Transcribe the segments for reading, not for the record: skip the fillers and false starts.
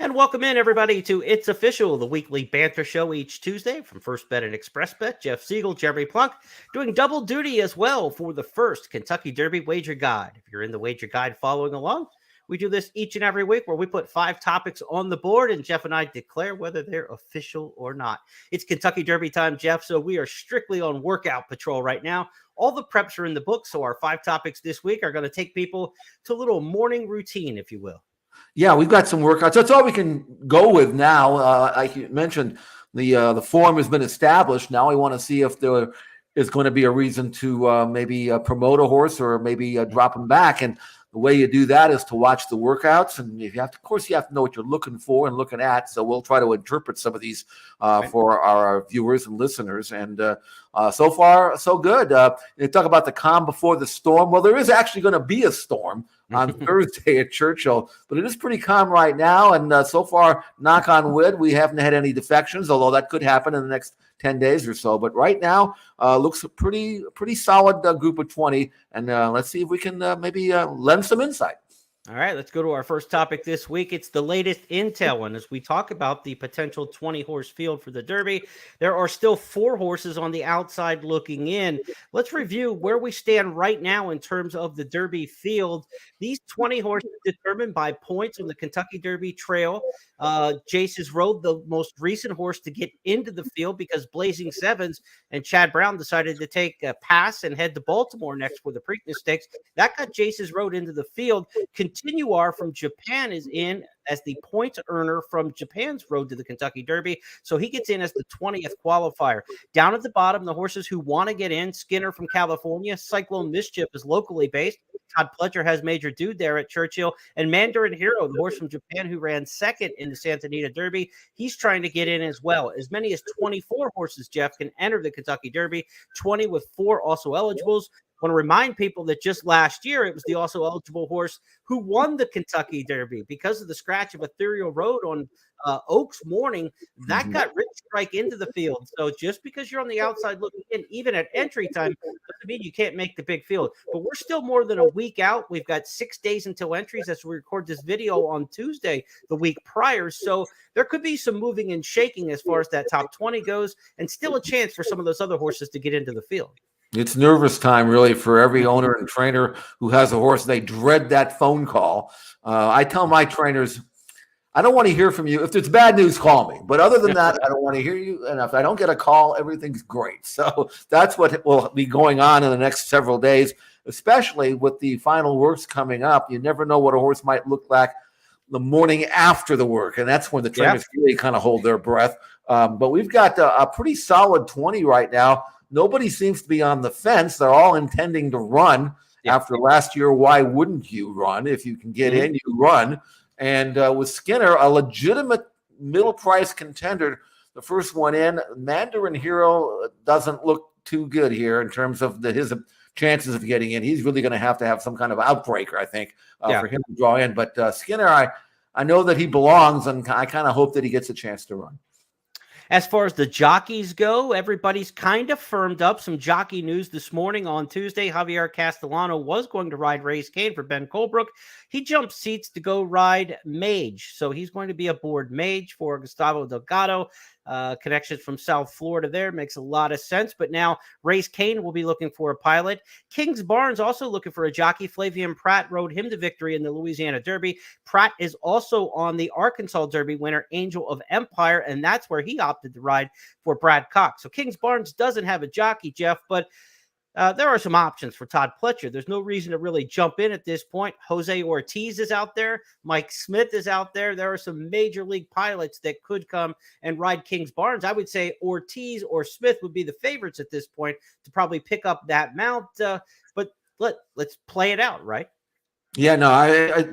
And welcome in, everybody, to It's Official, the weekly banter show each Tuesday from First Bet and Express Bet. Jeff Siegel, Jeremy Plonk, doing double duty as well for the first Kentucky Derby Wager Guide. If you're in the Wager Guide following along, we do this each and every week where we put 5 topics on the board and Jeff and I declare whether they're official or not. It's Kentucky Derby time, Jeff, so we are strictly on workout patrol right now. All the preps are in the book, so our 5 topics this week are going to take people to a little morning routine, if you will. Yeah, we've got some workouts. That's all we can go with now. Like you mentioned, the form has been established. Now we want to see if there is going to be a reason to maybe promote a horse or maybe drop him back. And the way you do that is to watch the workouts. And if you have to, of course, you have to know what you're looking for and looking at. So we'll try to interpret some of these for our viewers and listeners. And so far, so good. You talk about the calm before the storm. Well, there is actually going to be a storm on Thursday at Churchill, but it is pretty calm right now. And so far, knock on wood, we haven't had any defections, although that could happen in the next 10 days or so. But right now, looks a pretty solid group of 20. And let's see if we can maybe lend some insight. All right, let's go to our first topic this week. It's the latest intel. And as we talk about the potential 20-horse field for the Derby, there are still 4 horses on the outside looking in. Let's review where we stand right now in terms of the Derby field. These 20 horses determined by points on the Kentucky Derby Trail. Jace's Road, the most recent horse to get into the field because Blazing Sevens and Chad Brown decided to take a pass and head to Baltimore next for the Preakness Stakes. That got Jace's Road into the field. Continuar from Japan is in as the point earner from Japan's Road to the Kentucky Derby. So he gets in as the 20th qualifier. Down at the bottom, the horses who want to get in, Skinner from California, Cyclone Mischief is locally based. Todd Pletcher has Major Dude there at Churchill. And Mandarin Hero, the horse from Japan who ran second in the Santa Anita Derby, he's trying to get in as well. As many as 24 horses, Jeff, can enter the Kentucky Derby, 20 with 4 also eligibles. I want to remind people that just last year, it was the also eligible horse who won the Kentucky Derby because of the scratch of Ethereal Road on Oaks morning. That got Rich Strike into the field. So just because you're on the outside looking in, even at entry time, doesn't mean you can't make the big field. But we're still more than a week out. We've got 6 days until entries as we record this video on Tuesday, the week prior. So there could be some moving and shaking as far as that top 20 goes, and still a chance for some of those other horses to get into the field. It's nervous time, really, for every owner and trainer who has a horse. They dread that phone call. I tell my trainers, I don't want to hear from you. If there's bad news, call me. But other than that, I don't want to hear you. And if I don't get a call, everything's great. So that's what will be going on in the next several days, especially with the final works coming up. You never know what a horse might look like the morning after the work. And that's when the trainers really kind of hold their breath. But we've got a pretty solid 20 right now. Nobody seems to be on the fence. They're all intending to run. After last year. Why wouldn't you run? If you can get in, you run. And with Skinner, a legitimate middle price contender, the first one in. Mandarin Hero doesn't look too good here in terms of his chances of getting in. He's really going to have some kind of outbreaker, I think, for him to draw in. But Skinner, I know that he belongs, and I kind of hope that he gets a chance to run. As far as the jockeys go, everybody's kind of firmed up. Some jockey news this morning on Tuesday. Javier Castellano was going to ride Race Cane for Ben Colebrook. He jumped seats to go ride Mage. So he's going to be aboard Mage for Gustavo Delgado. Connections from South Florida there makes a lot of sense. But now Race Cane will be looking for a pilot. Kings Barnes also looking for a jockey. Flavian Pratt rode him to victory in the Louisiana Derby. Pratt is also on the Arkansas Derby winner Angel of Empire, and that's where he opted to ride for Brad Cox. So Kings Barnes doesn't have a jockey, Jeff, but there are some options for Todd Pletcher. There's no reason to really jump in at this point. Jose Ortiz is out there. Mike Smith is out there. There are some major league pilots that could come and ride Kings Barnes. I would say Ortiz or Smith would be the favorites at this point to probably pick up that mount. But let's play it out, right? Yeah, no, I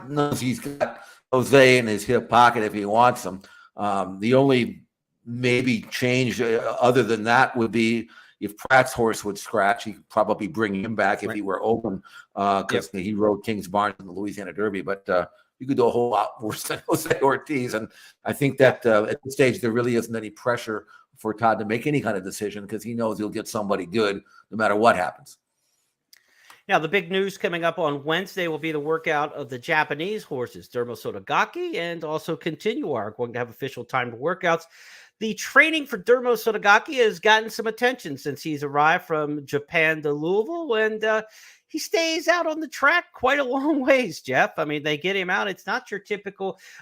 knows he's got Jose in his hip pocket if he wants him. The only maybe change other than that would be if Pratt's horse would scratch, he could probably bring him back if he were open because he rode Kings Barnes in the Louisiana Derby. But you could do a whole lot worse than Jose Ortiz. And I think that at this stage, there really isn't any pressure for Todd to make any kind of decision because he knows he'll get somebody good no matter what happens. Now, the big news coming up on Wednesday will be the workout of the Japanese horses, Sodagaki and also Continue are going to have official timed workouts. The training for Sodagaki has gotten some attention since he's arrived from Japan to Louisville, and he stays out on the track quite a long ways, Jeff. I mean, they get him out. It's not your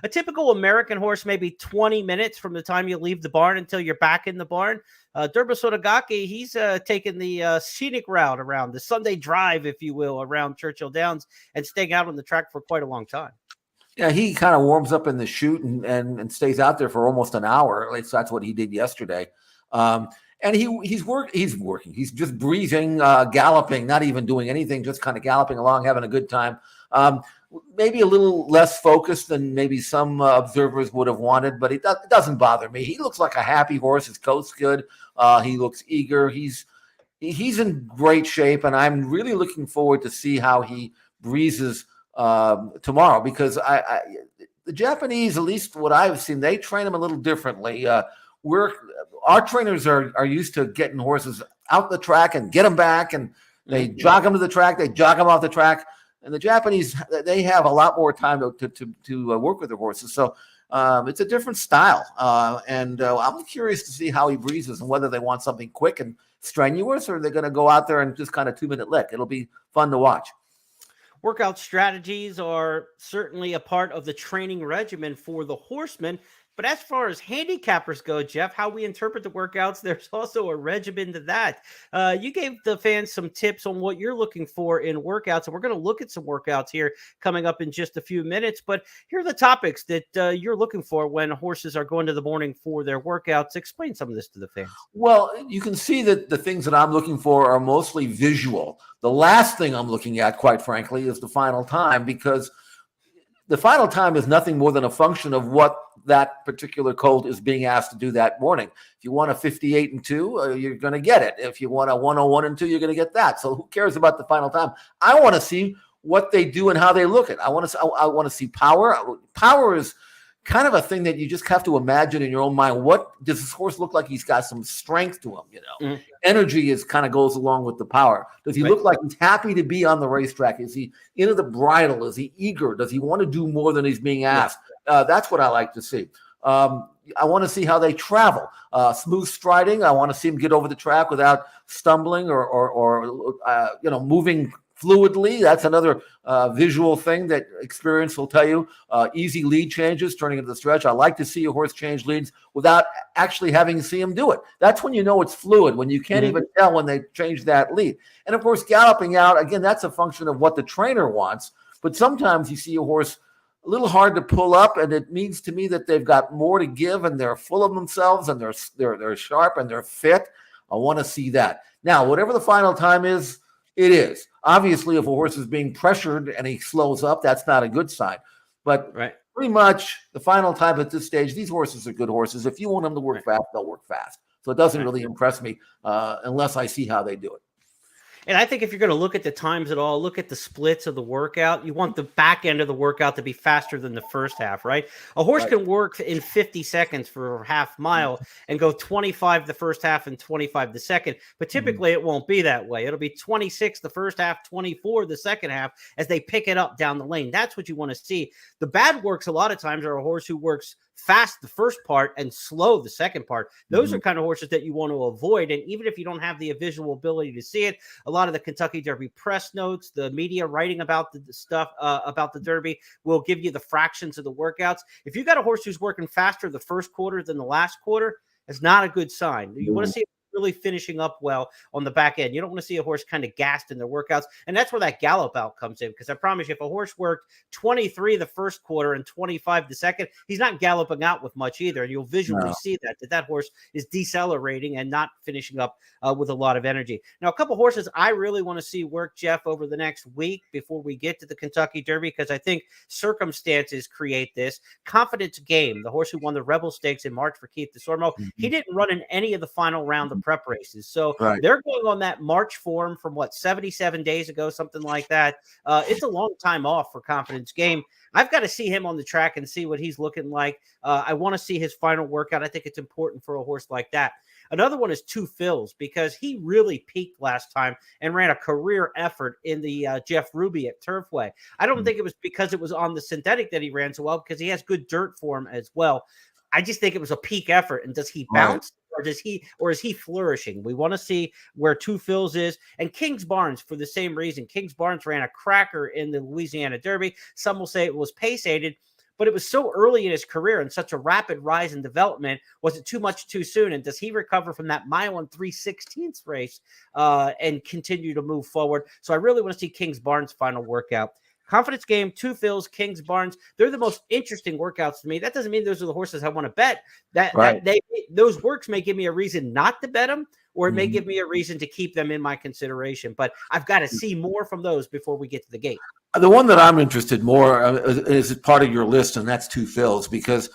a typical American horse, maybe 20 minutes from the time you leave the barn until you're back in the barn. Sodagaki, he's taking the scenic route around the Sunday drive, if you will, around Churchill Downs and staying out on the track for quite a long time. Yeah, he kind of warms up in the chute and stays out there for almost an hour. At least that's what he did yesterday. And he's working. He's just breezing, galloping, not even doing anything, just kind of galloping along, having a good time. Maybe a little less focused than maybe some observers would have wanted, but it doesn't bother me. He looks like a happy horse. His coat's good. He looks eager. He's in great shape, and I'm really looking forward to see how he breezes tomorrow, because the Japanese, at least what I've seen, they train them a little differently. Our trainers are used to getting horses out the track and get them back, and they jog them to the track, they jog them off the track. And the Japanese, they have a lot more time to work with their horses. So it's a different style. And I'm curious to see how he breezes and whether they want something quick and strenuous, or they're going to go out there and just kind of 2-minute lick. It'll be fun to watch. Workout strategies are certainly a part of the training regimen for the horsemen. But as far as handicappers go, Jeff, how we interpret the workouts, there's also a regimen to that. You gave the fans some tips on what you're looking for in workouts, and we're going to look at some workouts here coming up in just a few minutes. But here are the topics that you're looking for when horses are going to the morning for their workouts. Explain some of this to the fans. Well, you can see that the things that I'm looking for are mostly visual. The last thing I'm looking at, quite frankly, is the final time, because the final time is nothing more than a function of what that particular colt is being asked to do that morning. If you want a 58-2, you're going to get it. If you want a 101-2, you're going to get that. So who cares about the final time? I want to see what they do and how they look at. I want to see power. Power is kind of a thing that you just have to imagine in your own mind. What does this horse look like? He's got some strength to him, Energy is kind of goes along with the power. Does he look like he's happy to be on the racetrack? Is he into the bridle? Is he eager? Does he want to do more than he's being asked? That's what I like to see. I want to see how they travel. Smooth striding. I want to see him get over the track without stumbling or moving fluidly. That's another visual thing that experience will tell you. Easy lead changes, turning into the stretch. I like to see a horse change leads without actually having to see him do it. That's when you know it's fluid, when you can't even tell when they change that lead. And of course, galloping out, again, that's a function of what the trainer wants. But sometimes you see a horse a little hard to pull up, and it means to me that they've got more to give, and they're full of themselves, and they're sharp, and they're fit. I want to see that. Now, whatever the final time is, it is. Obviously, if a horse is being pressured and he slows up, that's not a good sign. But pretty much the final time at this stage, these horses are good horses. If you want them to work fast, they'll work fast. So it doesn't really impress me unless I see how they do it. And I think if you're going to look at the times at all, look at the splits of the workout. You want the back end of the workout to be faster than the first half, right? A horse can work in 50 seconds for a half mile and go 25 the first half and 25 the second. But typically it won't be that way. It'll be 26 the first half, 24 the second half as they pick it up down the lane. That's what you want to see. The bad works a lot of times are a horse who works fast the first part and slow the second part. Those are kind of horses that you want to avoid. And even if you don't have the visual ability to see it, a lot of the Kentucky Derby press notes, the media writing about the stuff about the Derby will give you the fractions of the workouts. If you got a horse who's working faster the first quarter than the last quarter, it's not a good sign. You want to see really finishing up well on the back end. You don't want to see a horse kind of gassed in their workouts. And that's where that gallop out comes in. Because I promise you, if a horse worked 23 the first quarter and 25 the second, he's not galloping out with much either. And you'll visually see that horse is decelerating and not finishing up with a lot of energy. Now, a couple horses I really want to see work, Jeff, over the next week before we get to the Kentucky Derby, because I think circumstances create this. Confidence Game, the horse who won the Rebel Stakes in March for Keith DeSormo, he didn't run in any of the final round of prep races. So they're going on that March form from 77 days ago, something like that. It's a long time off for Confidence Game. I've got to see him on the track and see what he's looking like. I want to see his final workout. I think it's important for a horse like that. Another one is Two Phils, because he really peaked last time and ran a career effort in the Jeff Ruby at Turfway. I don't think it was because it was on the synthetic that he ran so well, because he has good dirt form as well. I just think it was a peak effort. And does he bounce, or is he flourishing? We want to see where Two Phils is. And Kings Barnes, for the same reason. Kings Barnes ran a cracker in the Louisiana Derby. Some will say it was pace aided, but it was so early in his career and such a rapid rise in development. Was it too much too soon? And does he recover from that mile and 3/16 race and continue to move forward? So I really want to see Kings Barnes' final workout. Confidence game, Two Phils, Kings Barnes. They're the most interesting workouts to me. That doesn't mean those are the horses I want to bet. Those works may give me a reason not to bet them, or it may give me a reason to keep them in my consideration. But I've got to see more from those before we get to the gate. The one that I'm interested more is part of your list, and that's Two Phils, because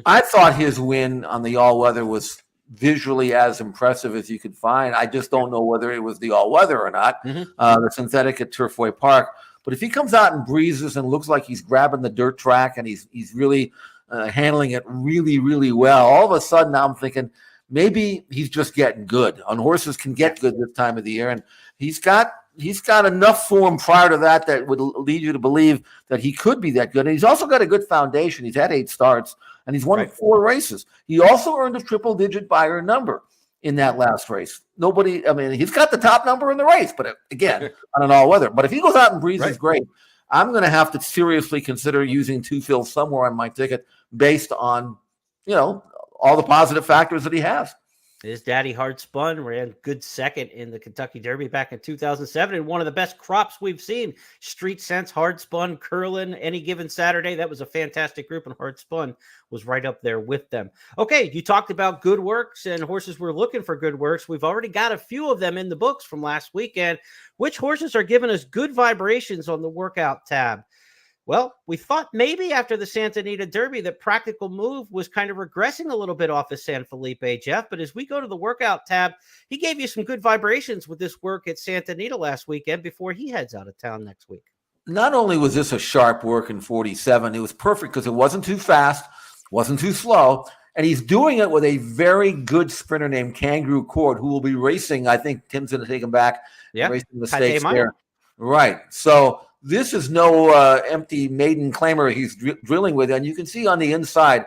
I thought his win on the all-weather was visually as impressive as you could find. I just don't know whether it was the all-weather or not, the synthetic at Turfway Park. But if he comes out and breezes and looks like he's grabbing the dirt track and he's really handling it really, really well, all of a sudden I'm thinking maybe he's just getting good. On horses can get good this time of the year, and he's got enough form prior to that would lead you to believe that he could be that good. And he's also got a good foundation. He's had 8 starts, and he's won 4 races. He also earned a triple-digit buyer number in that last race. He's got the top number in the race, but again, on an all-weather. But if he goes out and breezes great, I'm going to have to seriously consider using Two Phils somewhere on my ticket based on, all the positive factors that he has. His daddy Hard Spun ran good second in the Kentucky Derby back in 2007, and one of the best crops we've seen. Street Sense, Hard Spun, Curlin, Any Given Saturday. That was a fantastic group, and Hard Spun was right up there with them. Okay, you talked about good works and horses were looking for good works. We've already got a few of them in the books from last weekend. Which horses are giving us good vibrations on the workout tab? Well, we thought maybe after the Santa Anita Derby that Practical Move was kind of regressing a little bit off of San Felipe, Jeff. But as we go to the workout tab, he gave you some good vibrations with this work at Santa Anita last weekend before he heads out of town next week. Not only was this a sharp work in 47, it was perfect because it wasn't too fast, wasn't too slow. And he's doing it with a very good sprinter named Kangaroo Court, who will be racing. I think Tim's going to take him back. Yeah, racing the stakes there. Right. So this is no empty maiden claimer he's drilling with. And you can see on the inside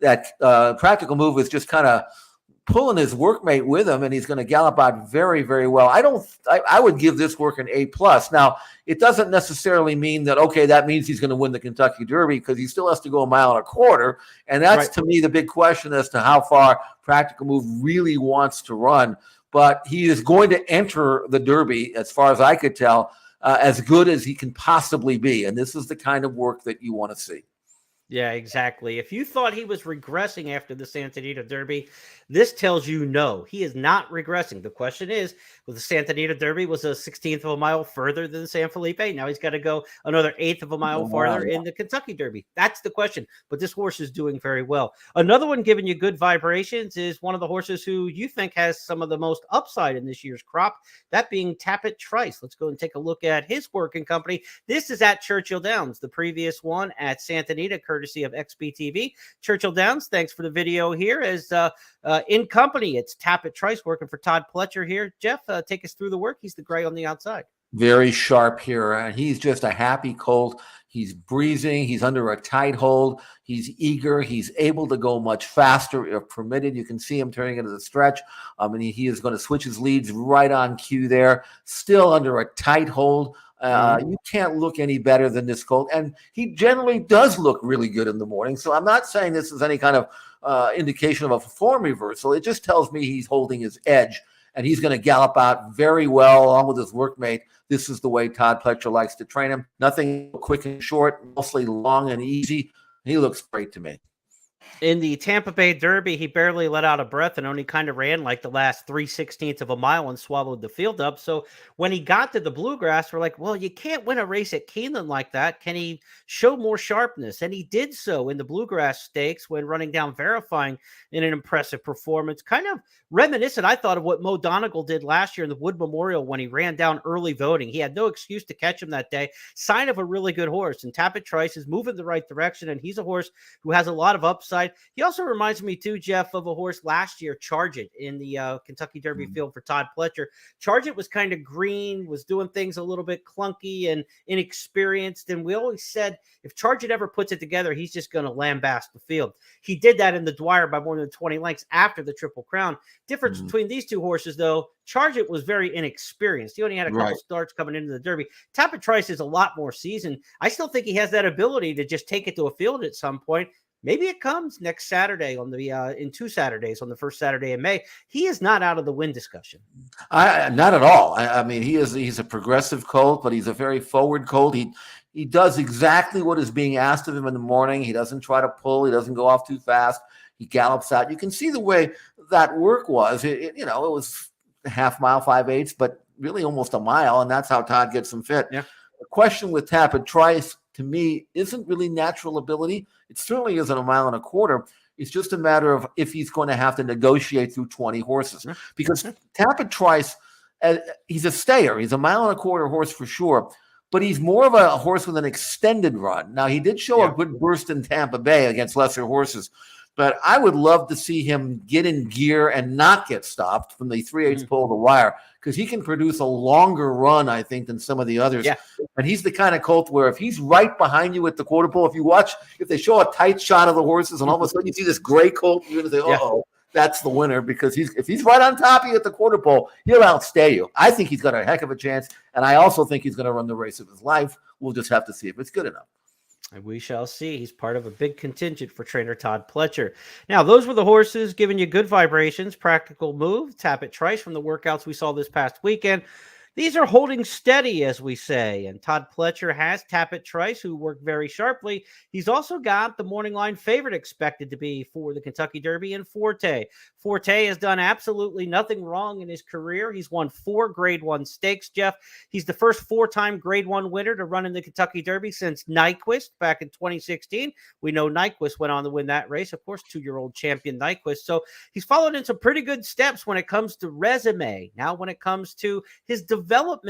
that Practical Move is just kind of pulling his workmate with him, and he's going to gallop out very, very well. I would give this work an A+. Now, it doesn't necessarily mean that, okay, that means he's going to win the Kentucky Derby, because he still has to go 1.25 miles. And that's, to me, the big question as to how far Practical Move really wants to run. But he is going to enter the Derby, as far as I could tell, as good as he can possibly be. And this is the kind of work that you want to see. Yeah, exactly. If you thought he was regressing after the Santa Anita Derby, this tells you no, he is not regressing. The question is, well, the Santa Anita Derby was a 16th of a mile further than San Felipe. Now he's got to go another 1/8 of a mile farther in the Kentucky Derby. That's the question. But this horse is doing very well. Another one giving you good vibrations is one of the horses who you think has some of the most upside in this year's crop, that being Tappet Trice. Let's go and take a look at his working company. This is at Churchill Downs, the previous one at Santa Anita, courtesy of XBTV. Churchill Downs, thanks for the video here. As in company, it's Tappet Trice working for Todd Pletcher here. Jeff, take us through the work. He's the gray on the outside. Very sharp here, and he's just a happy colt. He's breezing. He's under a tight hold. He's eager. He's able to go much faster if permitted. You can see him turning into the stretch. And he is going to switch his leads right on cue there. Still under a tight hold. You can't look any better than this colt. And he generally does look really good in the morning. So I'm not saying this is any kind of indication of a form reversal. It just tells me he's holding his edge. And he's going to gallop out very well along with his workmate. This is the way Todd Pletcher likes to train him. Nothing quick and short, mostly long and easy. He looks great to me. In the Tampa Bay Derby, he barely let out a breath and only kind of ran like the last 3/16 of a mile and swallowed the field up. So when he got to the Bluegrass, we're like, well, you can't win a race at Keeneland like that. Can he show more sharpness? And he did so in the Bluegrass Stakes when running down Verifying in an impressive performance. Kind of reminiscent, I thought, of what Mo Donegal did last year in the Wood Memorial when he ran down early voting. He had no excuse to catch him that day. Sign of a really good horse. And Tappet Trice is moving the right direction, and he's a horse who has a lot of upside outside. He also reminds me too, Jeff, of a horse last year, Charge It, in the Kentucky Derby field for Todd Pletcher. Charge It was kind of green, was doing things a little bit clunky and inexperienced. And we always said if Charge It ever puts it together, he's just going to lambast the field. He did that in the Dwyer by more than 20 lengths after the Triple Crown. Difference between these two horses, though, Charge It was very inexperienced. He only had a couple starts coming into the Derby. Tapit Trice is a lot more seasoned. I still think he has that ability to just take it to a field at some point. Maybe it comes next Saturday on the in 2 Saturdays on the first Saturday in May. He is not out of the win discussion. Not at all. I mean, he's a progressive colt, but he's a very forward colt. He does exactly what is being asked of him in the morning. He doesn't try to pull. He doesn't go off too fast. He gallops out. You can see the way that work was. It was a half mile, 5/8, but really almost a mile, and that's how Todd gets him fit. Yeah. The question with Tapit Trice, to me, isn't really natural ability. It certainly isn't a mile and a quarter. It's just a matter of if he's going to have to negotiate through 20 horses. Because Tapit Trice, he's a stayer. He's a mile and a quarter horse for sure. But he's more of a horse with an extended run. Now, he did show a good burst in Tampa Bay against lesser horses. But I would love to see him get in gear and not get stopped from the 3/8 pull of the wire, because he can produce a longer run, I think, than some of the others. Yeah. And he's the kind of colt where if he's right behind you at the quarter pole, if they show a tight shot of the horses and all of a sudden you see this gray colt, you're going to say, that's the winner, because if he's right on top of you at the quarter pole, he'll outstay you. I think he's got a heck of a chance, and I also think he's going to run the race of his life. We'll just have to see if it's good enough. And we shall see. He's part of a big contingent for trainer Todd Pletcher. Now, those were the horses giving you good vibrations, practical move. Tapit Trice from the workouts we saw this past weekend. These are holding steady, as we say, and Todd Pletcher has Tapit Trice, who worked very sharply. He's also got the morning line favorite expected to be for the Kentucky Derby in Forte. Forte has done absolutely nothing wrong in his career. He's won 4 Grade 1 stakes, Jeff. He's the first 4-time Grade 1 winner to run in the Kentucky Derby since Nyquist back in 2016. We know Nyquist went on to win that race, of course, 2-year-old champion Nyquist. So he's followed in some pretty good steps when it comes to resume. Now, when it comes to his development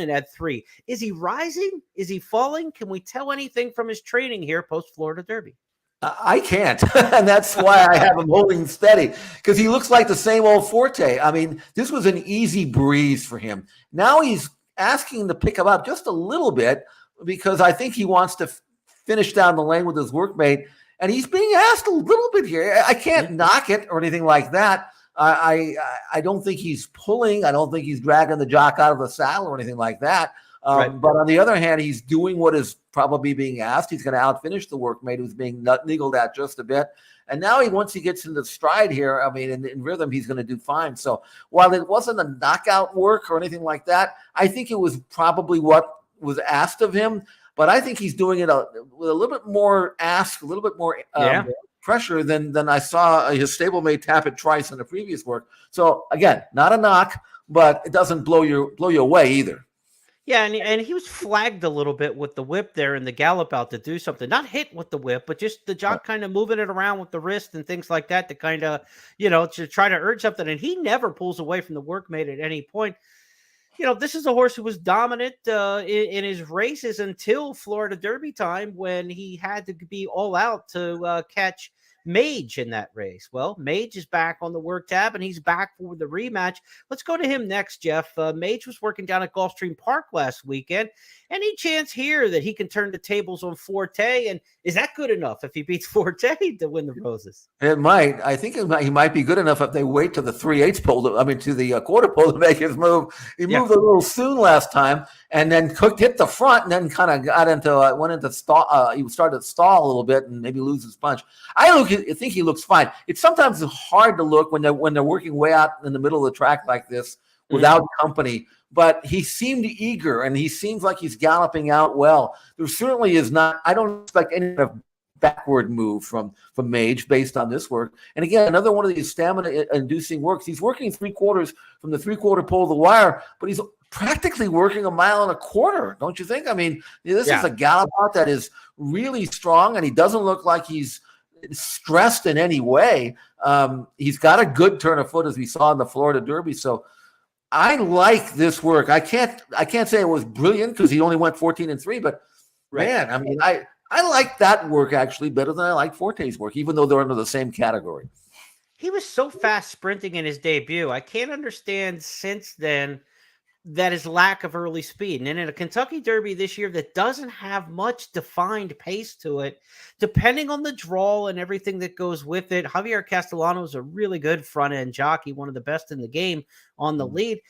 at 3, is he rising? Is he falling? Can we tell anything from his training here post Florida Derby? I can't, and that's why I have him holding steady, because he looks like the same old Forte. I mean, this was an easy breeze for him. Now he's asking to pick him up just a little bit, because I think he wants to finish down the lane with his workmate, and he's being asked a little bit here. I can't knock it or anything like that. I don't think he's pulling. I don't think he's dragging the jock out of the saddle or anything like that. But on the other hand, he's doing what is probably being asked. He's going to outfinish the workmate who's being niggled at just a bit. And now once he gets into stride here, I mean, in rhythm, he's going to do fine. So while it wasn't a knockout work or anything like that, I think it was probably what was asked of him. But I think he's doing it with a little bit more ask, a little bit more pressure than I saw his stablemate Tapit Trice in the previous work. So again, not a knock, but it doesn't blow you away either. Yeah, and he was flagged a little bit with the whip there in the gallop out to do something. Not hit with the whip, but just the jock kind of moving it around with the wrist and things like that to kind of, to try to urge something. And he never pulls away from the workmate at any point. This is a horse who was dominant in his races until Florida Derby time, when he had to be all out to catch Mage in that race. Well, Mage is back on the work tab, and he's back for the rematch. Let's go to him next, Jeff. Mage was working down at Gulfstream Park last weekend. Any chance here that he can turn the tables on Forte? And is that good enough if he beats Forte to win the Roses? It might. I think he might be good enough if they wait to the 3/8 pole, to the quarter pole to make his move. He moved a little soon last time, and then hit the front, and then kind of went into stall. He started to stall a little bit and maybe lose his punch. I think he looks fine. It's sometimes hard to look when they're working way out in the middle of the track like this without company. But he seemed eager, and he seems like he's galloping out well. There certainly is not. I don't expect any kind of backward move from Mage based on this work. And again, another one of these stamina-inducing works. He's working 3/4 from the 3/4 pole of the wire, but he's practically working 1.25 miles, don't you think? I mean, this is a gallop out that is really strong, and he doesn't look like he's stressed in any way. He's got a good turn of foot, as we saw in the Florida Derby. So I like this work. I can't say it was brilliant because he only went 14-3, but man, I mean, I like that work actually better than I like Forte's work, even though they're under the same category. He was so fast sprinting in his debut. I can't understand since then that his lack of early speed. And in a Kentucky Derby this year that doesn't have much defined pace to it, depending on the draw and everything that goes with it, Javier Castellano is a really good front end jockey, one of the best in the game on the lead.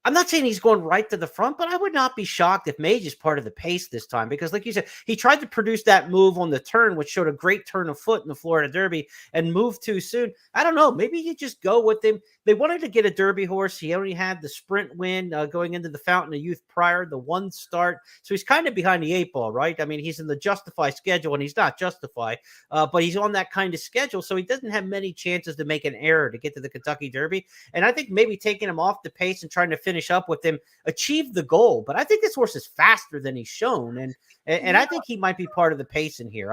I'm not saying he's going right to the front, but I would not be shocked if Mage is part of the pace this time because, like you said, he tried to produce that move on the turn, which showed a great turn of foot in the Florida Derby and moved too soon. I don't know. Maybe you just go with him. They wanted to get a Derby horse. He only had the sprint win going into the Fountain of Youth prior, the one start. So he's kind of behind the eight ball, right? I mean, he's in the Justify schedule, and he's not Justify, but he's on that kind of schedule. So he doesn't have many chances to make an error to get to the Kentucky Derby. And I think maybe taking him off the pace and trying to finish up with him achieve the goal. But I think this horse is faster than he's shown, and I think he might be part of the pace in here.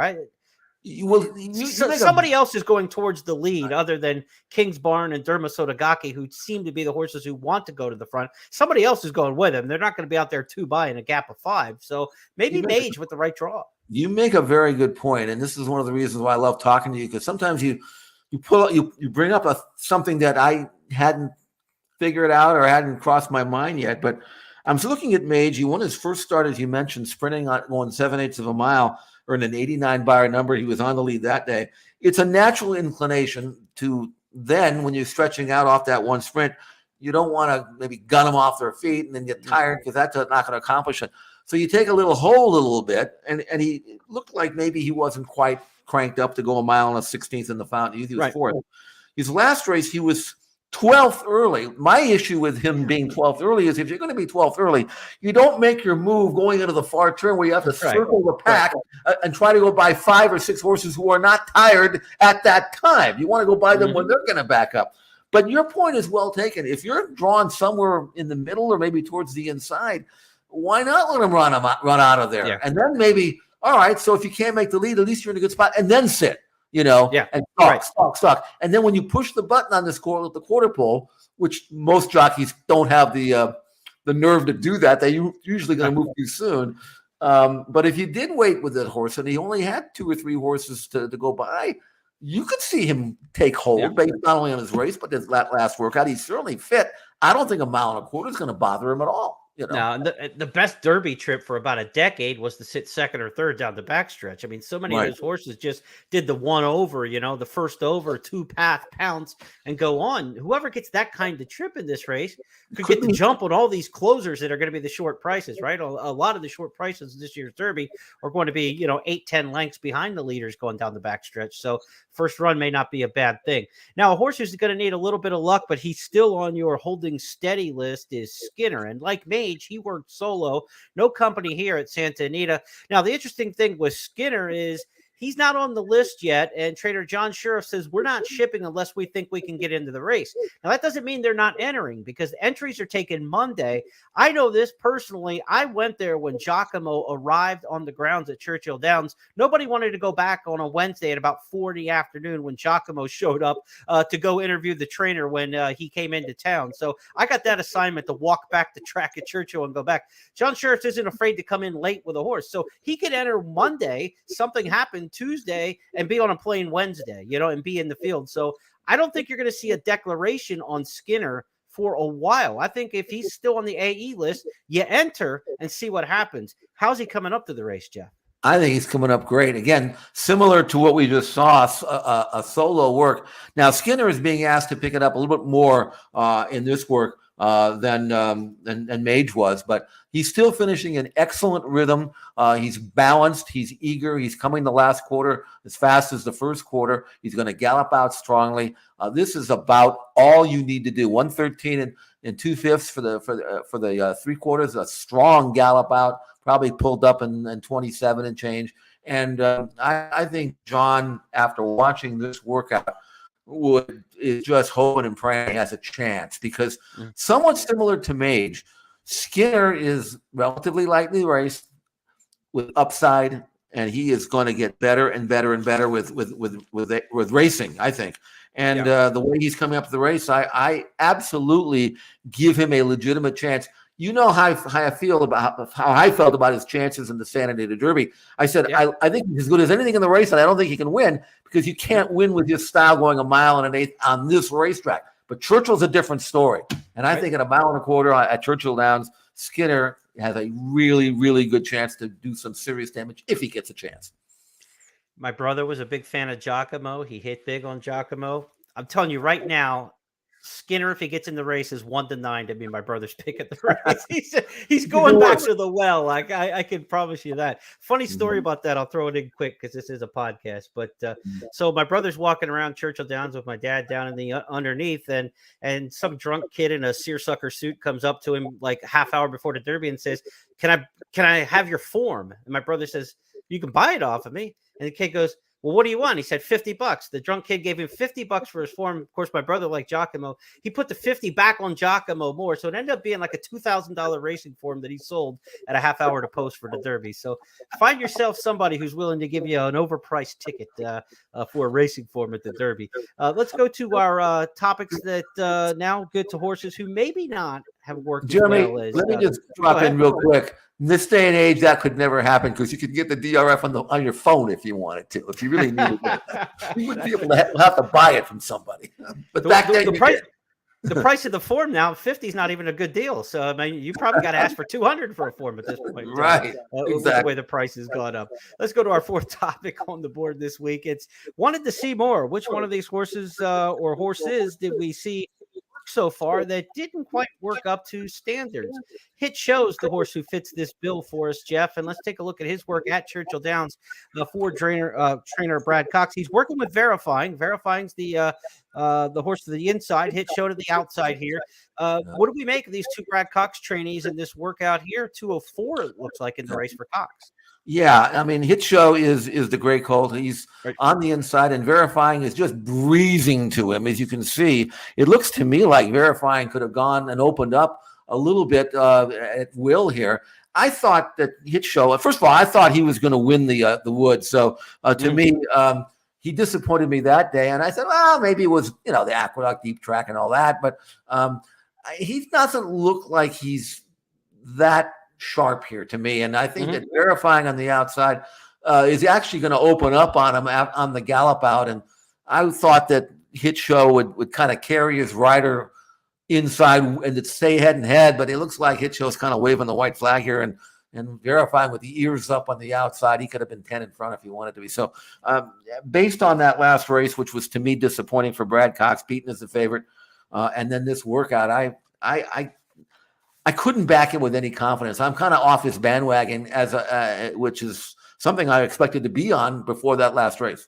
Somebody else is going towards the lead other than King's Barn and Derma Sodagaki, who seem to be the horses who want to go to the front. Somebody else is going with him. They're not going to be out there 2-by in a gap of 5. So maybe Mage with the right draw. You make a very good point, and this is one of the reasons why I love talking to you, because sometimes you bring up something that I hadn't figured out or hadn't crossed my mind yet. But I'm looking at Mage. He won his first start, as you mentioned, sprinting on going 7/8 of a mile, earned an 89 Beyer number. He was on the lead that day. It's a natural inclination to then, when you're stretching out off that one sprint, you don't want to maybe gun them off their feet and then get tired because that's not going to accomplish it. So you take a little bit, and he looked like maybe he wasn't quite cranked up to go a mile and a 16th in the Fountain. He was fourth. His last race, he was 12th early. My issue with him being 12th early is if you're going to be 12th early, you don't make your move going into the far turn where you have to circle the pack and try to go by 5 or 6 horses who are not tired at that time. You want to go by them when they're going to back up. But your point is well taken. If you're drawn somewhere in the middle or maybe towards the inside, why not let them run out of there? Yeah. And then maybe, all right, so if you can't make the lead, at least you're in a good spot, and then sit. And stock. And then when you push the button on this the quarter pole, which most jockeys don't have the nerve to do that, they usually going to move too soon. But if you did wait with that horse and he only had 2 or 3 horses to go by, you could see him take hold based not only on his race, but his last workout. He's certainly fit. I don't think a mile and a quarter is going to bother him at all. Now, the best Derby trip for about a decade was to sit second or third down the backstretch. I mean, so many of those horses just did the one over, the first over, 2-path pounce and go on. Whoever gets that kind of trip in this race could get the jump on all these closers that are going to be the short prices, right? A lot of the short prices this year's Derby are going to be, 8-10 lengths behind the leaders going down the backstretch. So first run may not be a bad thing. Now, a horse who's going to need a little bit of luck, but he's still on your holding steady list is Skinner. And like Mage, he worked solo, no company here at Santa Anita. Now, the interesting thing with Skinner is he's not on the list yet, and trainer John Sheriff says we're not shipping unless we think we can get into the race. Now, that doesn't mean they're not entering because entries are taken Monday. I know this personally. I went there when Giacomo arrived on the grounds at Churchill Downs. Nobody wanted to go back on a Wednesday at about 4 in the afternoon when Giacomo showed up to go interview the trainer when he came into town. So I got that assignment to walk back the track at Churchill and go back. John Sheriff isn't afraid to come in late with a horse. So he could enter Monday. Something happened Tuesday and be on a plane Wednesday, and be in the field. So I don't think you're going to see a declaration on Skinner for a while. I think if he's still on the AE list, you enter and see what happens. How's he coming up to the race, Jeff? I think he's coming up great. Again, similar to what we just saw, a solo work. Now, Skinner is being asked to pick it up a little bit more in this work than Mage was, but he's still finishing an excellent rhythm. He's balanced. He's eager. He's coming the last quarter as fast as the first quarter. He's going to gallop out strongly. This is about all you need to do. 113 and 2/5 for the 3 quarters. A strong gallop out. Probably pulled up in 27 and change. And I think John, after watching this workout, is just hoping and praying he has a chance because somewhat similar to Mage, Skinner is relatively lightly raced with upside, and he is going to get better and better and better with racing, I think. And the way he's coming up the race, I absolutely give him a legitimate chance. you know how I feel about how I felt about his chances in the San Antonio Derby. I said, Yeah. I think he's as good as anything in the race, and I don't think he can win because you can't win with his style going 1.1 miles on this racetrack. But Churchill's a different story. And I think at 1.25 miles at Churchill Downs, Skinner has a really, really good chance to do some serious damage if he gets a chance. My brother was a big fan of Giacomo. He hit big on Giacomo. I'm telling you right now, Skinner, if he gets in the race, is 1-9 to be my brother's pick at the race. He's going back to the well. Like I can promise you that. Funny story about that. I'll throw it in quick because this is a podcast. But so my brother's walking around Churchill Downs with my dad down in the underneath, and some drunk kid in a seersucker suit comes up to him like a half hour before the Derby and says, "Can I have your form?" And my brother says, "You can buy it off of me." And the kid goes, "Well, what do you want?" He said $50. The drunk kid gave him $50 for his form. Of course, my brother liked Giacomo. He put the 50 back on Giacomo more. So it ended up being like a $2,000 racing form that he sold at a half hour to post for the Derby. So find yourself somebody who's willing to give you an overpriced ticket for a racing form at the Derby. Let's go to our topics that now good to horses who maybe not have worked. Jeremy, well as, let me just drop in real quick. In this day and age, that could never happen because you could get the DRF on your phone if you wanted to. If you really needed it, you wouldn't be able to have to buy it from somebody. But back then, the price of the form now, 50 is not even a good deal. So I mean, you probably got to ask for 200 for a form at this point, right? Exactly. With the way the price has gone up. Let's go to our fourth topic on the board this week. It's wanted to see more. Which one of these horses or horses did we see so far that didn't quite work up to standards? Hit Show's the horse who fits this bill for us, Jeff. And let's take a look at his work at Churchill Downs for trainer Brad Cox. He's working with Verifying. Verifying's the horse to the inside, Hit Show to the outside here. What do we make of these two Brad Cox trainees in this workout here? 204, it looks like, in the race for Cox. Yeah, I mean, Hit Show is the gray colt. He's on the inside, and Verifying is just breezing to him. As you can see, it looks to me like Verifying could have gone and opened up a little bit at will here. I thought that Hit Show, first of all, I thought he was going to win the Wood. So to me, he disappointed me that day. And I said, well, maybe it was, the Aqueduct deep track and all that. But he doesn't look like he's that sharp here to me. And I think that Verifying on the outside is actually going to open up on him on the gallop out. And I thought that Hit Show would kind of carry his rider inside and it'd stay head and head, but it looks like Hit Show's kind of waving the white flag here and Verifying with the ears up on the outside. He could have been 10 in front if he wanted to be. So based on that last race, which was to me disappointing for Brad Cox, beaten as the favorite, and then this workout, I couldn't back him with any confidence. I'm kind of off his bandwagon which is something I expected to be on before that last race.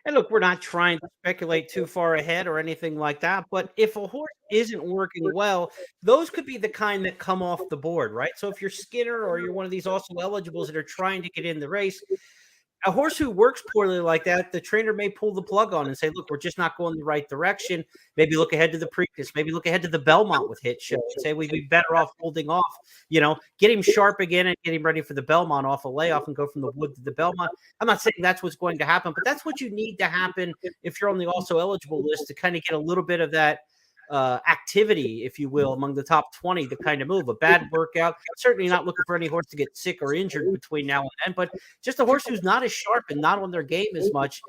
And look, we're not trying to speculate too far ahead or anything like that. But if a horse isn't working well, those could be the kind that come off the board, right? So if you're Skinner or you're one of these also eligibles that are trying to get in the race, a horse who works poorly like that, the trainer may pull the plug on and say, look, we're just not going the right direction. Maybe look ahead to the Preakness. Maybe look ahead to the Belmont with Hit Show and say we'd be better off holding off, get him sharp again and get him ready for the Belmont off a layoff and go from the Wood to the Belmont. I'm not saying that's what's going to happen, but that's what you need to happen if you're on the also eligible list to kind of get a little bit of that activity, if you will, among the top 20 to kind of move. A bad workout, certainly not looking for any horse to get sick or injured between now and then, but just a horse who's not as sharp and not on their game as much,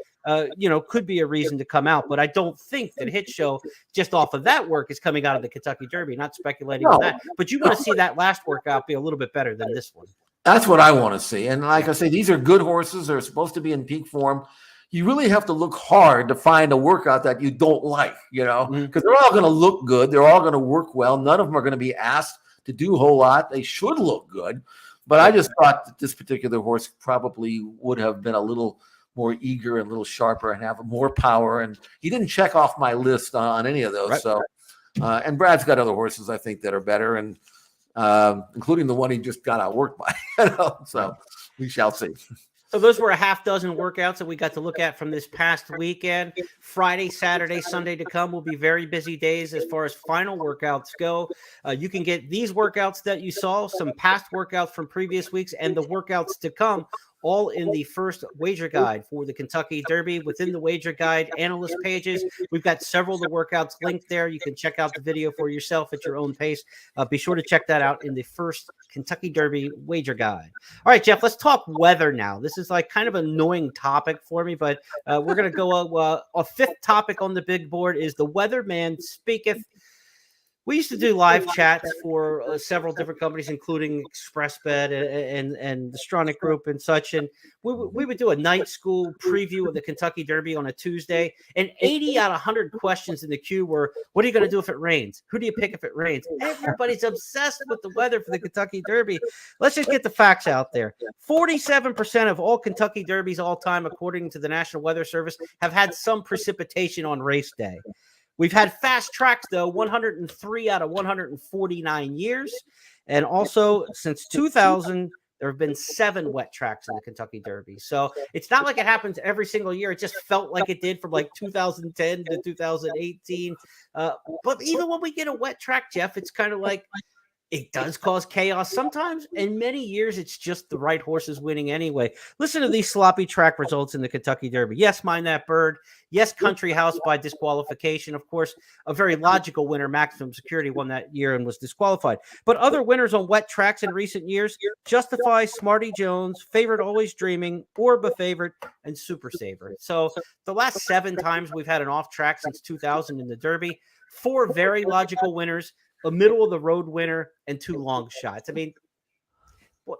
could be a reason to come out. But I don't think that Hit Show, just off of that work, is coming out of the Kentucky Derby, not speculating on that. But you want to see that last workout be a little bit better than this one. That's what I want to see. And like I say, these are good horses. They're supposed to be in peak form. You really have to look hard to find a workout that you don't like, because they're all going to look good. They're all going to work well. None of them are going to be asked to do a whole lot. They should look good. But I just thought that this particular horse probably would have been a little more eager and a little sharper and have more power. And he didn't check off my list on any of those. Right. So, and Brad's got other horses, I think, that are better, and including the one he just got outworked by. So we shall see. So those were a half dozen workouts that we got to look at from this past weekend. Friday, Saturday, Sunday to come will be very busy days as far as final workouts go. You can get these workouts that you saw, some past workouts from previous weeks, and the workouts to come all in the first wager guide for the Kentucky Derby. Within the wager guide analyst pages, we've got several of the workouts linked there. You can check out the video for yourself at your own pace. Be sure to check that out in the first Kentucky Derby wager guide. All right, Jeff, let's talk weather now. This is like kind of an annoying topic for me, but we're going to go a fifth topic on the big board is the weatherman speaketh. We used to do live chats for several different companies, including ExpressBet and the Stronach Group and such. And we would do a night school preview of the Kentucky Derby on a Tuesday. And 80 out of 100 questions in the queue were, what are you going to do if it rains? Who do you pick if it rains? Everybody's obsessed with the weather for the Kentucky Derby. Let's just get the facts out there. 47% of all Kentucky Derbies all time, according to the National Weather Service, have had some precipitation on race day. We've had fast tracks, though, 103 out of 149 years. And also, since 2000, there have been 7 wet tracks in the Kentucky Derby. So it's not like it happens every single year. It just felt like it did from like 2010 to 2018. But even when we get a wet track, Jeff, it's kind of like it does cause chaos sometimes. In many years, it's just the right horses winning anyway. Listen to these sloppy track results in the Kentucky Derby. Yes, Mind That Bird. Yes, Country House by disqualification. Of course, a very logical winner, Maximum Security, won that year and was disqualified. But other winners on wet tracks in recent years, Justify, Smarty Jones, Favorite Always Dreaming, Orb a Favorite, and Super Saver. So the last 7 times we've had an off track since 2000 in the Derby, 4 very logical winners, a middle-of-the-road winner, and 2 long shots. I mean, well,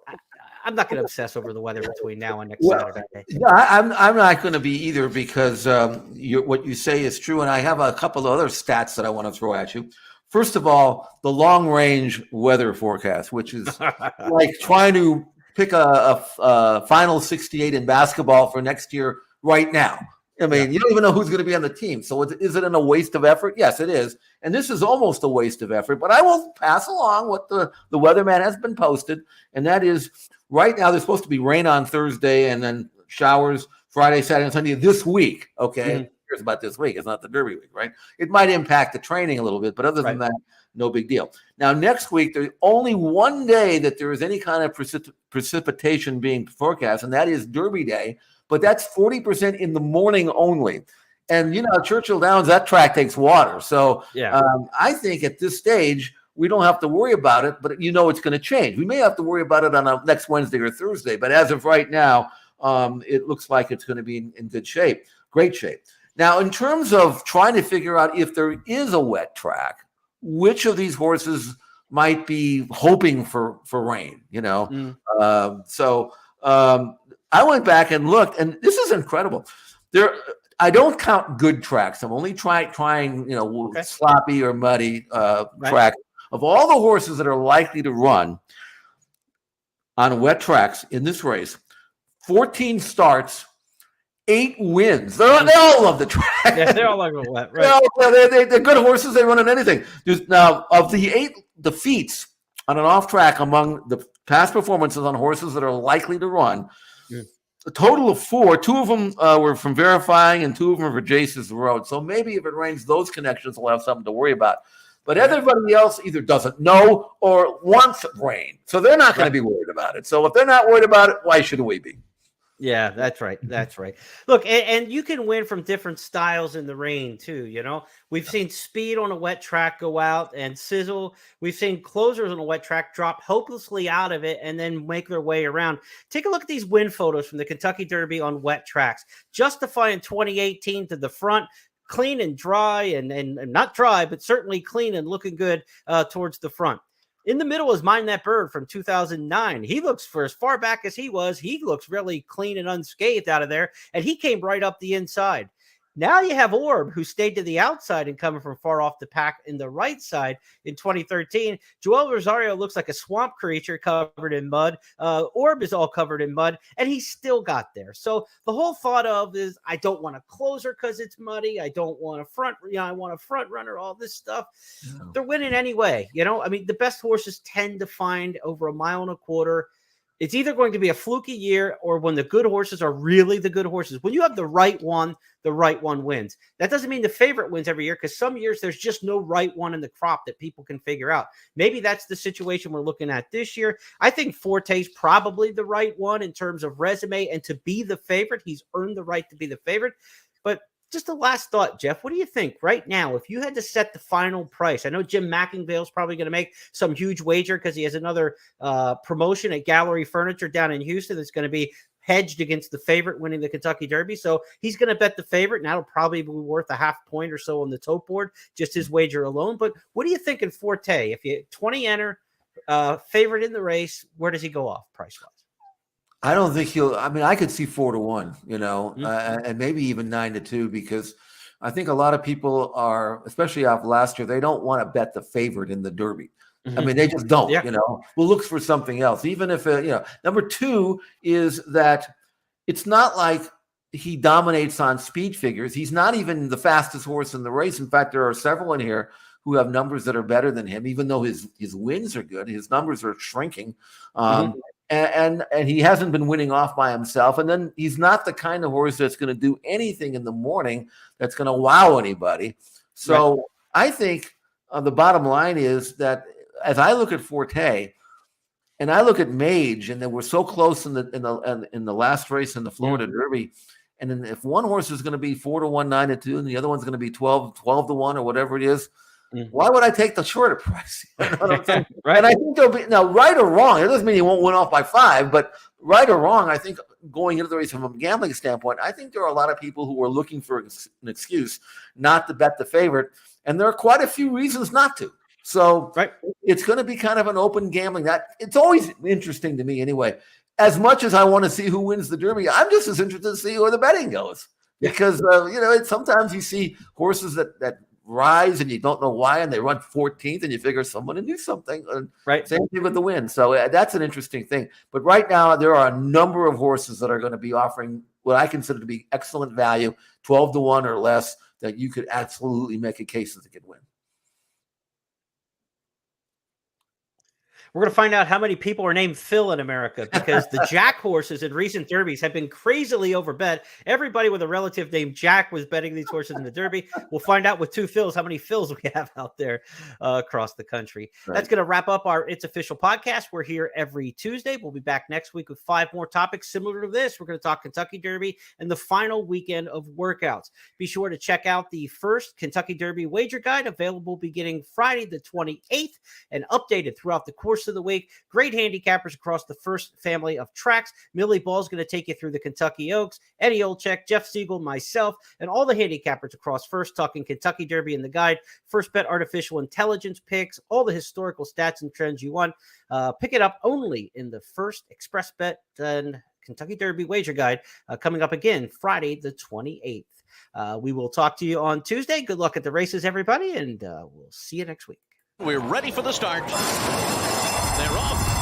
I'm not going to obsess over the weather between now and next Saturday. Yeah, I'm not going to be either because what you say is true, and I have a couple of other stats that I want to throw at you. First of all, the long-range weather forecast, which is like trying to pick a final 68 in basketball for next year right now. I mean, you don't even know who's going to be on the team. So is it a waste of effort? Yes, it is. And this is almost a waste of effort. But I will pass along what the weatherman has been posted. And that is right now there's supposed to be rain on Thursday and then showers Friday, Saturday, and Sunday this week. Okay. Here's about this week. It's not the Derby week, right? It might impact the training a little bit. But other than that, no big deal. Now, next week, there's only one day that there is any kind of precipitation being forecast, and that is Derby Day. But that's 40% in the morning only. And, Churchill Downs, that track takes water. So I think at this stage, we don't have to worry about it, but it's going to change. We may have to worry about it on next Wednesday or Thursday. But as of right now, it looks like it's going to be in good shape, great shape. Now, in terms of trying to figure out if there is a wet track, which of these horses might be hoping for rain, I went back and looked, and this is incredible. I don't count good tracks. I'm only trying, sloppy or muddy tracks. Of all the horses that are likely to run on wet tracks in this race, 14 starts, 8 wins. They all love the track. Yeah, they all like the wet. Right? They're good horses. They run on anything. Now, of the 8 defeats on an off track among the past performances on horses that are likely to run, a total of 4. 2 of them were from Verifying, and 2 of them were for Jace's Road. So maybe if it rains, those connections will have something to worry about. But everybody else either doesn't know or wants rain. So they're not going to be worried about it. So if they're not worried about it, why should we be? Yeah, that's right. That's right. Look, and you can win from different styles in the rain too. We've seen Speed on a wet track go out and sizzle. We've seen closers on a wet track drop hopelessly out of it and then make their way around. Take a look at these win photos from the Kentucky Derby on wet tracks. Justify in 2018 to the front, clean and dry, and not dry, but certainly clean and looking good towards the front. In the middle is Mind That Bird from 2009. He looks, for as far back as he looks really clean and unscathed out of there, and he came right up the inside. Now you have Orb, who stayed to the outside and coming from far off the pack in the right side in 2013. Joel Rosario looks like a swamp creature covered in mud. Orb is all covered in mud, and he still got there. So the whole thought of is, I don't want a closer because it's muddy. I don't want a front, I want a front runner, all this stuff. No. They're winning anyway. The best horses tend to find over 1.25 miles It's either going to be a fluky year or when the good horses are really the good horses. When you have the right one wins. That doesn't mean the favorite wins every year, because some years there's just no right one in the crop that people can figure out. Maybe that's the situation we're looking at this year. I think Forte's probably the right one in terms of resume and to be the favorite. He's earned the right to be the favorite. But just a last thought, Jeff, what do you think right now? If you had to set the final price, I know Jim McIngvale's probably going to make some huge wager because he has another promotion at Gallery Furniture down in Houston that's going to be hedged against the favorite winning the Kentucky Derby. So he's going to bet the favorite, and that'll probably be worth a half point or so on the tote board, just his wager alone. But what do you think in Forte? If you 20 enter, favorite in the race, where does he go off price-wise? I don't think I could see 4-1, and maybe even 9-2, because I think a lot of people are, especially off last year, they don't want to bet the favorite in the Derby. I mean, they just don't, we'll look for something else. Even if, number two is that it's not like he dominates on speed figures. He's not even the fastest horse in the race. In fact, there are several in here who have numbers that are better than him, even though his wins are good. His numbers are shrinking. And he hasn't been winning off by himself. And then he's not the kind of horse that's going to do anything in the morning that's going to wow anybody. So I think the bottom line is that as I look at Forte and I look at Mage, and then we're so close in the last race in the Florida Derby, and then if one horse is going to be 4-1, 9-2, and the other one's going to be 12-1 or whatever it is, why would I take the shorter price? You know what I'm saying? Right. And I think there'll be, now, right or wrong, it doesn't mean he won't win off by 5, but right or wrong, I think going into the race from a gambling standpoint, I think there are a lot of people who are looking for an excuse not to bet the favorite, and there are quite a few reasons not to. So it's going to be kind of an open gambling. That it's always interesting to me anyway. As much as I want to see who wins the Derby, I'm just as interested to see where the betting goes, because sometimes you see horses that rise and you don't know why, and they run 14th, and you figure someone to do something. Same thing with the win. So that's an interesting thing. But right now, there are a number of horses that are going to be offering what I consider to be excellent value, 12-1 or less, that you could absolutely make a case that they could win. We're going to find out how many people are named Phil in America, because the Jack horses in recent derbies have been crazily overbet. Everybody with a relative named Jack was betting these horses in the Derby. We'll find out with 2 Phils how many Phils we have out there across the country. That's going to wrap up our It's Official podcast. We're here every Tuesday. We'll be back next week with 5 more topics similar to this. We're going to talk Kentucky Derby and the final weekend of workouts. Be sure to check out the first Kentucky Derby wager guide, available beginning Friday the 28th and updated throughout the course of the week. Great handicappers across the first family of tracks. Millie Ball is going to take you through the Kentucky Oaks. Eddie Olczyk, Jeff Siegel, myself, and all the handicappers across first, talking Kentucky Derby in the guide, first bet artificial intelligence picks, all the historical stats and trends you want. Pick it up only in the first Express Bet and Kentucky Derby wager guide, coming up again Friday the 28th. We will talk to you on Tuesday. Good luck at the races, everybody, and we'll see you next week. We're ready for the start. They're off.